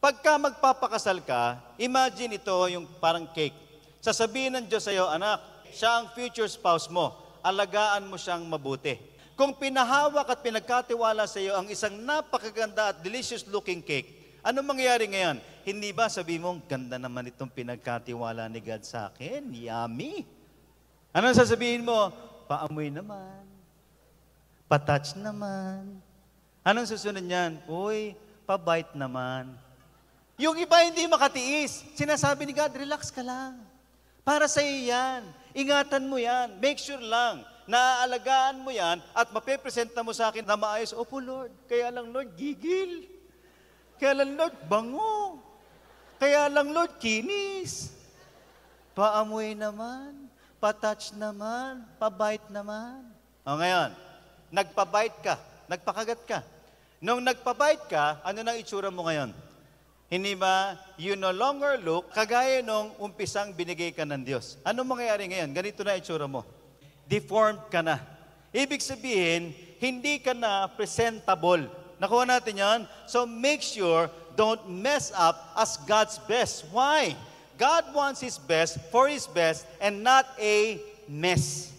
Pagka magpapakasal ka, imagine ito yung parang cake. Sasabihin ng Diyos sa'yo, anak, siya ang future spouse mo. Alagaan mo siyang mabuti. Kung pinahawak at pinagkatiwala sa iyo ang isang napakaganda at delicious looking cake, ano mangyayari ngayon? Hindi ba sabi mo, ganda naman itong pinagkatiwala ni God sa akin? Yummy! Anong sasabihin mo? Paamoy naman. Patouch naman. Anong susunod niyan? Uy, pabite naman. Yung iba hindi makatiis. Sinasabi ni God, relax ka lang. Para sa iyo yan. Ingatan mo yan. Make sure lang. Naaalagaan mo yan at mapepresenta mo sa akin na maayos. Opo, Lord. Kaya lang, Lord, gigil. Kaya lang, Lord, bango. Kaya lang, Lord, kinis. Paamoy naman. Patouch naman. Pabite naman. O ngayon, nagpabite ka. Nagpakagat ka. Nung nagpabite ka, ano nang itsura mo ngayon? Hindi ba, you no longer look kagaya nung umpisang binigay ka ng Diyos. Ano mangyayari ngayon? Ganito na itsura mo. Deformed ka na. Ibig sabihin, hindi ka na presentable. Nakuha natin yan? So make sure, don't mess up as God's best. Why? God wants His best for His best and not a mess.